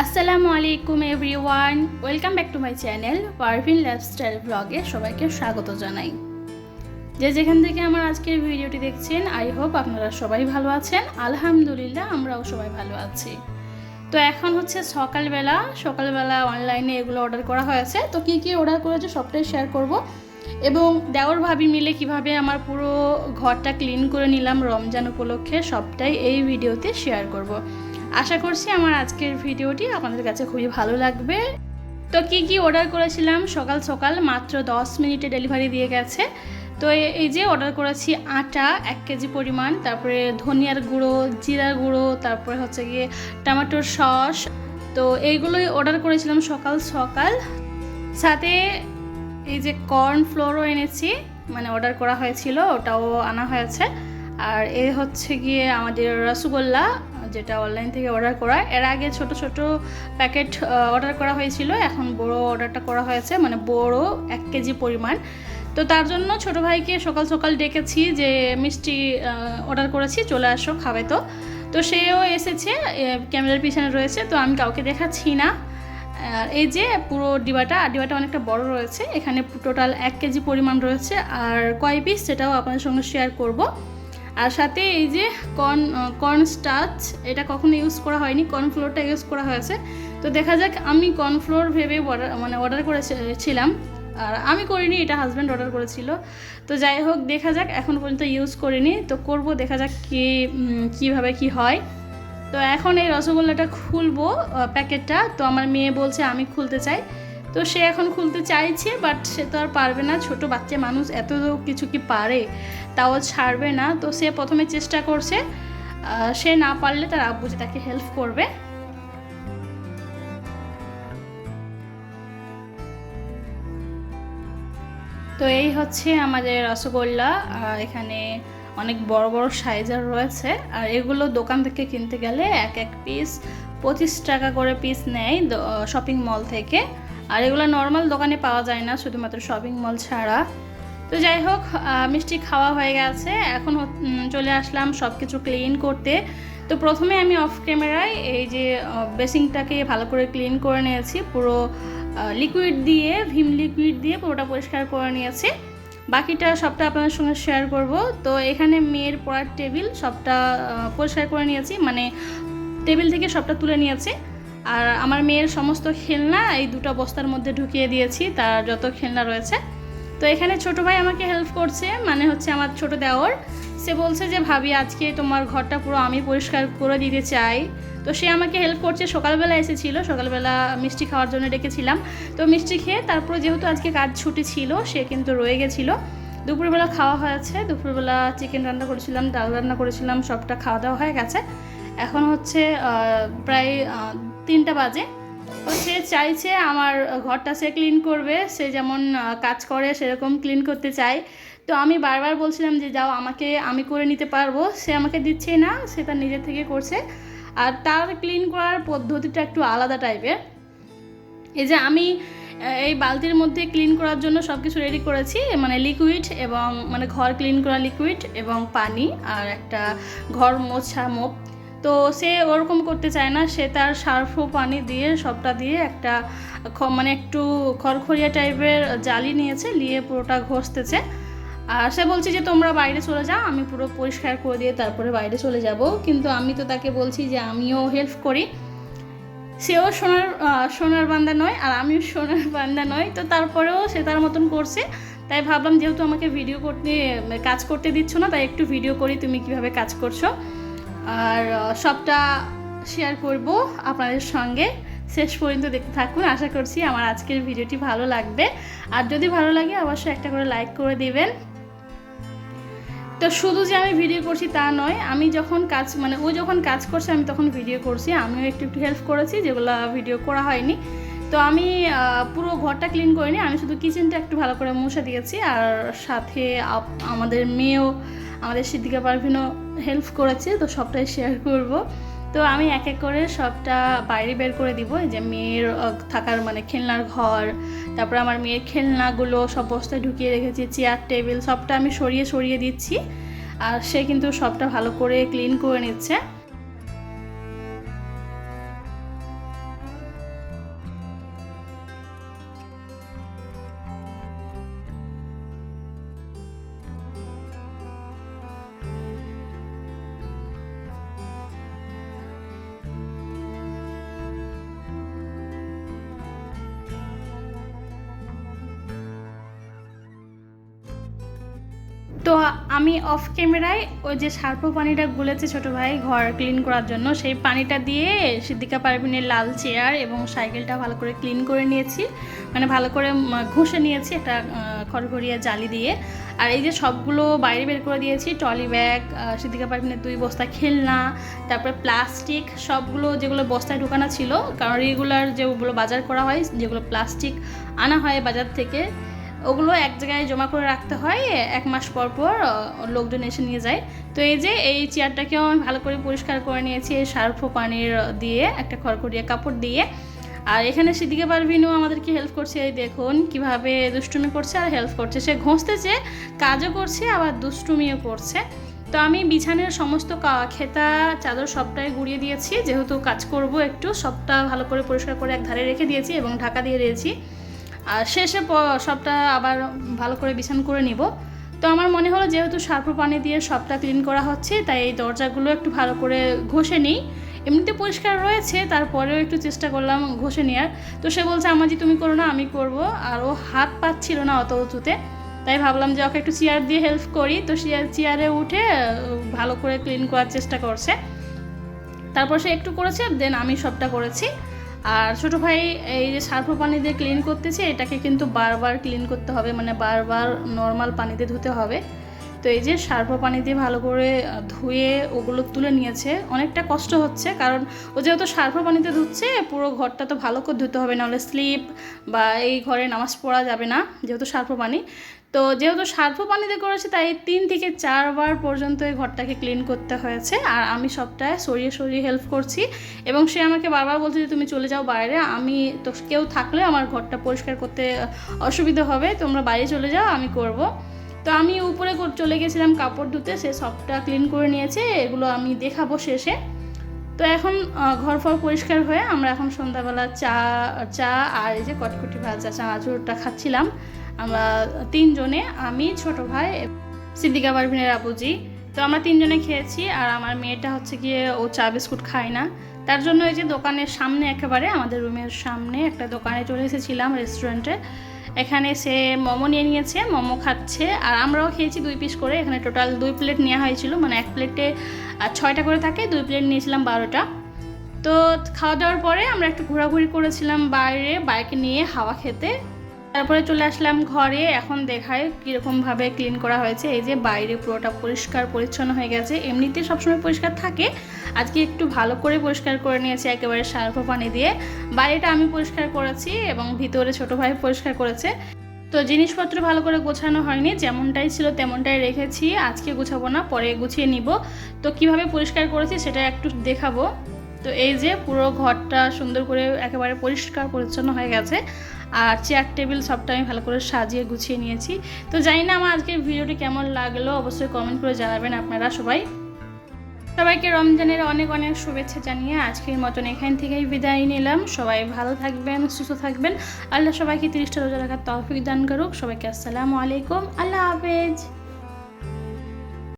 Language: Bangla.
আসসালামু আলাইকুম everyone, welcome back to my channel Parveen lifestyle ব্লগে সবাইকে স্বাগত জানাই। যে যেখান থেকে আমার আজকের ভিডিওটি দেখছেন, আই হোপ আপনারা সবাই ভালো আছেন। আলহামদুলিল্লাহ, আমরাও সবাই ভালো আছি। তো এখন হচ্ছে সকালবেলা অনলাইনে এগুলো অর্ডার করা হয়েছে। তো কী কী অর্ডার করেছে সবটাই শেয়ার করব, এবং দেওর ভাবি মিলে কিভাবে আমার পুরো ঘরটা ক্লিন করে নিলাম রমজান উপলক্ষে, সবটাই এই ভিডিওতে শেয়ার করব। আশা করছি আমার আজকের ভিডিওটি আপনাদের কাছে খুবই ভালো লাগবে। তো কি কি অর্ডার করেছিলাম, সকাল সকাল মাত্র 10 মিনিটে ডেলিভারি দিয়ে গেছে। তো এই যে অর্ডার করেছি আটা 1 কেজি পরিমাণ, তারপরে ধনিয়ার গুঁড়ো, জিরার গুঁড়ো, তারপরে হচ্ছে গিয়ে টমেটোর সস। তো এইগুলোই অর্ডার করেছিলাম সকাল সকাল। সাথে এই যে কর্ন ফ্লোরও এনেছি, মানে অর্ডার করা হয়েছিল, ওটাও আনা হয়েছে। আর এ হচ্ছে গিয়ে আমাদের রসগোল্লা, যেটা অনলাইন থেকে অর্ডার করা। এর আগে ছোট ছোট প্যাকেট অর্ডার করা হয়েছিল, এখন বড় অর্ডারটা করা হয়েছে, মানে বড় 1 কেজি পরিমাণ। তো তার জন্য ছোট ভাইকে সকাল সকাল ডেকেছি যে মিষ্টি অর্ডার করেছি, চলে আসো খাবে। তো সেও এসেছে, ক্যামেরার পিছনে রয়েছে, তো আমি কাউকে দেখাচ্ছি না। আর এই যে পুরো ডিবাটা অনেকটা বড় রয়েছে, এখানে টোটাল 1 কেজি পরিমাণ রয়েছে। আর কয় পিস সেটাও আপনাদের সঙ্গে শেয়ার করব। আর সাথে এই যে কর্ন স্টার্চ, এটা কখনো ইউজ করা হয়নি, কর্নফ্লোরটা ইউজ করা হয়েছে। তো দেখা যাক, আমি কর্নফ্লোর ভেবে অর্ডার করেছিলাম, আর আমি করিনি, এটা হাজব্যান্ড অর্ডার করেছিল। তো যাই হোক, দেখা যাক, এখন পর্যন্ত ইউজ করিনি, তো করব, দেখা যাক কীভাবে কি হয়। তো এখন এই রসগোল্লাটা খুলবো প্যাকেটটা। তো আমার মেয়ে বলছে আমি খুলতে চাই, তো সে এখন খুলতে চাইছে, বাট সে তো আর পারবে না, ছোট বাচ্চা মানুষ, এত কিছু কি পারে, তাও ছাড়বে না। তো সে প্রথমে চেষ্টা করছে, সে না পারলে তার আব্বু যে তাকে হেল্প করবে। তো এই হচ্ছে আমাদের রসগোল্লা। এখানে অনেক বড় বড় সাইজের রয়েছে, আর এগুলো দোকান থেকে কিনতে গেলে এক পিস 25 টাকা করে পিস নেয় শপিং মল থেকে। আর এগুলো নর্মাল দোকানে পাওয়া যায় না, শুধুমাত্র শপিং মল ছাড়া। তো যাই হোক, মিষ্টি খাওয়া হয়ে গেছে, এখন চলে আসলাম সব কিছু ক্লিন করতে। তো প্রথমে আমি অফ ক্যামেরায় এই যে বেসিংটাকে ভালো করে ক্লিন করে নিয়েছি, পুরো লিকুইড দিয়ে, ভিম লিকুইড দিয়ে পুরোটা পরিষ্কার করে নিয়েছি। বাকিটা সবটা আপনাদের সঙ্গে শেয়ার করব। তো এখানে মেয়ের পড়ার টেবিল সবটা পরিষ্কার করে নিয়েছি, মানে টেবিল থেকে সবটা তুলে নিয়েছি। আর আমার মেয়ের সমস্ত খেলনা এই দুটো বস্তার মধ্যে ঢুকিয়ে দিয়েছি, তার যত খেলনা রয়েছে। তো এখানে ছোট ভাই আমাকে হেল্প করছে, মানে হচ্ছে আমার ছোট দেওর। সে বলছে যে ভাবি, আজকে তোমার ঘরটা পুরো আমি পরিষ্কার করে দিতে চাই। তো সে আমাকে হেল্প করছে। সকালবেলা এসেছিলো, সকালবেলা মিষ্টি খাওয়ার জন্য ডেকেছিলাম। তো মিষ্টি খেয়ে তারপর, যেহেতু আজকে কাজ ছুটি ছিল, সে কিন্তু রয়ে গেছিলো। দুপুরবেলা খাওয়া হয়েছে, দুপুরবেলা চিকেন রান্না করেছিলাম, ডাল রান্না করেছিলাম, সবটা খাওয়া দাওয়া হয়ে গেছে। এখন হচ্ছে প্রায় 3টা বাজে। তো সে চাইছে আমার ঘরটা সে ক্লিন করবে, সে যেমন কাজ করে সেরকম ক্লিন করতে চায়। তো আমি বারবার বলছিলাম যে যাও, আমি করে নিতে পারবো, সে আমাকে দিচ্ছেই না, সে তার নিজের থেকে করছে। আর তার ক্লিন করার পদ্ধতিটা একটু আলাদা টাইপের। এই যে আমি এই বালতির মধ্যে ক্লিন করার জন্য সব কিছু রেডি করেছি, মানে লিকুইড, এবং মানে ঘর ক্লিন করা লিকুইড এবং পানি, আর একটা ঘর মোছা মোপ। তো সে ওরকম করতে চায় না, সে তার সার্ফ ও পানি দিয়ে সবটা দিয়ে একটা মানে একটু খড়খড়িয়া টাইপের জালি নিয়েছে, নিয়ে পুরোটা ঘষতেছে। আর সে বলছে যে তোমরা বাইরে চলে যাও, আমি পুরো পরিষ্কার করে দিয়ে তারপরে বাইরে চলে যাব। কিন্তু আমি তো তাকে বলছি যে আমিও হেল্প করি। সেও সোনার বান্দা নয়, আর আমিও সোনার বান্দা নয়। তো তারপরেও সে তার মতন করছে। তাই ভাবলাম, যেহেতু আমাকে কাজ করতে দিচ্ছ না, তাই একটু ভিডিও করি তুমি কিভাবে কাজ করছো। আর সবটা শেয়ার করব আপনাদের সঙ্গে, শেষ পর্যন্ত দেখতে থাকুন। আশা করছি আমার আজকের ভিডিওটি ভালো লাগবে, আর যদি ভালো লাগে অবশ্যই একটা করে লাইক করে দিবেন। তো শুধু যে আমি ভিডিও করছি তা নয়, আমি যখন ও যখন কাজ করছে আমি তখন ভিডিও করছি, আমিও একটু হেল্প করেছি, যেগুলো ভিডিও করা হয়নি। তো আমি পুরো ঘরটা ক্লিন করিনি, আমি শুধু কিচেনটা একটু ভালো করে মুছে দিয়েছি। আর সাথে আমাদের মেয়েও, আমাদের সিদ্দিকা পারভিনও হেল্প করেছে, তো সবটাই শেয়ার করব। তো আমি এক এক করে সবটা বাইরে বের করে দিব। এই যে মেয়ের থাকার মানে খেলনার ঘর, তারপরে আমার মেয়ের খেলনাগুলো সব বস্তায় ঢুকিয়ে রেখেছি, চেয়ার টেবিল সবটা আমি সরিয়ে দিচ্ছি। আর সে কিন্তু সবটা ভালো করে ক্লিন করে নিচ্ছে। তো আমি অফ ক্যামেরায় ওই যে সার্ফ পানিটা গুলেছে ছোটো ভাই ঘর ক্লিন করার জন্য, সেই পানিটা দিয়ে সিদ্দিকা পারভিনের লাল চেয়ার এবং সাইকেলটা ভালো করে ক্লিন করে নিয়েছি, মানে ভালো করে ঘষে নিয়েছি একটা খড়খড়িয়া জালি দিয়ে। আর এই যে সবগুলো বাইরে বের করে দিয়েছি, ট্রলি ব্যাগ, সিদ্দিকা পারভিনের 2 বস্তা খেলনা, তারপরে প্লাস্টিক সবগুলো যেগুলো বস্তায় ঢোকানো ছিল, কারণ রেগুলার যেগুলো বাজার করা হয় যেগুলো প্লাস্টিক আনা হয় বাজার থেকে, ওগুলো এক জায়গায় জমা করে রাখতে হয়, 1 মাস পর পর লোকজন এসে নিয়ে যায়। তো এই যে এই চেয়ারটাকেও আমি ভালো করে পরিষ্কার করে নিয়েছি এই সার্ফ পানির দিয়ে, একটা খড়খড়িয়া কাপড় দিয়ে। আর এখানে সিদ্দিকা পারভিনও আমাদেরকে হেল্প করছে, এই দেখুন কিভাবে দুষ্টুমি করছে আর হেল্প করছে, সে ঘষতেছে, কাজও করছে আবার দুষ্টুমিও করছে। তো আমি বিছানার সমস্ত খেতা চাদর সবটাই গুঁড়িয়ে দিয়েছি, যেহেতু কাজ করব একটু, সবটা ভালো করে পরিষ্কার করে এক ধারে রেখে দিয়েছি এবং ঢাকা দিয়ে দিয়েছি। আর শেষে সবটা আবার ভালো করে বিছান করে নিব। তো আমার মনে হলো যেহেতু সার্ফ পানি দিয়ে সবটা ক্লিন করা হচ্ছে, তাই এই দরজাগুলো একটু ভালো করে ঘষে নিই। এমনিতে পরিষ্কার রয়েছে, তারপরেও একটু চেষ্টা করলাম ঘষে নেওয়ার। তো সে বলছে আমাজি তুমি করো না, আমি করব। আর ও হাত পাচ্ছিল না অত উঁচুতে, তাই ভাবলাম যে ওকে একটু চেয়ার দিয়ে হেল্প করি। তো চেয়ারে উঠে ভালো করে ক্লিন করার চেষ্টা করছে, তারপর সে একটু করেছে, দেন আমি সবটা করেছি। আর ছোটো ভাই এই যে সার্ফ পানি দিয়ে ক্লিন করতেছে, এটাকে কিন্তু বারবার ক্লিন করতে হবে, মানে বারবার নর্মাল পানিতে ধুতে হবে। তো এই যে সার্ফ পানি দিয়ে ভালো করে ধুয়ে ওগুলো তুলে নিয়েছে, অনেকটা কষ্ট হচ্ছে, কারণ ও যেহেতু সার্ফ পানিতে ধুচ্ছে পুরো ঘরটা তো ভালো করে ধুতে হবে, নাহলে স্লিপ বা এই ঘরে নামাজ পড়া যাবে না যেহেতু সার্ফ পানি। তো যেহেতু সার্ফ পানিতে করেছে তাই 3 থেকে 4 বার পর্যন্ত এই ঘরটাকে ক্লিন করতে হয়েছে। আর আমি সবটা সরিয়ে সরিয়ে হেল্প করছি, এবং সে আমাকে বারবার বলছে যে তুমি চলে যাও বাইরে, আমি তো কেউ থাকলে আমার ঘরটা পরিষ্কার করতে অসুবিধা হবে, তোমরা বাইরে চলে যাও, আমি করব। তো আমি উপরে চলে গেছিলাম কাপড় ধুতে, সে সবটা ক্লিন করে নিয়েছে, এগুলো আমি দেখাবো শেষে। তো এখন ঘর ফর পরিষ্কার হয়ে আমরা এখন সন্ধ্যাবেলা চা আর এই যে কটকটি ভাজা চানাচুরটা খাচ্ছিলাম আমরা 3 জনে, আমি, ছোট ভাই, সিদ্দিকা পারভিনের আবুজি। তো আমরা 3 জনে খেয়েছি। আর আমার মেয়েটা হচ্ছে গিয়ে ও চা বিস্কুট খায় না, তার জন্য এই যে দোকানের সামনে, একেবারে আমাদের রুমের সামনে একটা দোকানে চলে এসেছিলাম, রেস্টুরেন্টে। এখানে সে মোমো নিয়ে নিয়েছে, মোমো খাচ্ছে, আর আমরাও খেয়েছি 2 পিস করে। এখানে টোটাল 2 প্লেট নেওয়া হয়েছিল, মানে 1 প্লেটে 6টা করে থাকে, 2 প্লেট নিয়েছিলাম 12টা। তো খাওয়া দাওয়ার পরে আমরা একটু ঘোরাঘুরি করেছিলাম বাইরে বাইক নিয়ে হাওয়া খেতে, তারপরে চলে আসলাম ঘরে। এখন দেখায় কীরকমভাবে ক্লিন করা হয়েছে। এই যে বাইরে পুরোটা পরিষ্কার পরিচ্ছন্ন হয়ে গেছে, এমনিতে সবসময় পরিষ্কার থাকে, আজকে একটু ভালো করে পরিষ্কার করে নিয়েছি একেবারে সার্ফ পানি দিয়ে। বাইরেটা আমি পরিষ্কার করেছি এবং ভিতরে ছোটো ভাই পরিষ্কার করেছে। তো জিনিসপত্র ভালো করে গোছানো হয়নি, যেমনটাই ছিল তেমনটাই রেখেছি, আজকে গুছাবো না, পরে গুছিয়ে নিব। তো কিভাবে পরিষ্কার করেছি সেটা একটু দেখাবো। তো এই যে পুরো ঘরটা সুন্দর করে একেবারে পরিষ্কার পরিচ্ছন্ন হয়ে গেছে, আর চেয়ার টেবিল সবটা আমি ভালো করে সাজিয়ে গুছিয়ে নিয়েছি। তো জানি না আমার আজকের ভিডিওটি কেমন লাগলো, অবশ্যই কমেন্ট করে জানাবেন আপনারা সবাইকে রমজানের অনেক অনেক শুভেচ্ছা জানিয়ে আজকের মতন এখান থেকেই বিদায় নিলাম। সবাই ভালো থাকবেন, সুস্থ থাকবেন, আল্লাহ সবাইকে 30টা রোজা রাখার তৌফিক দান করুক। সবাইকে আসসালামু আলাইকুম, আল্লাহ হাফেজ।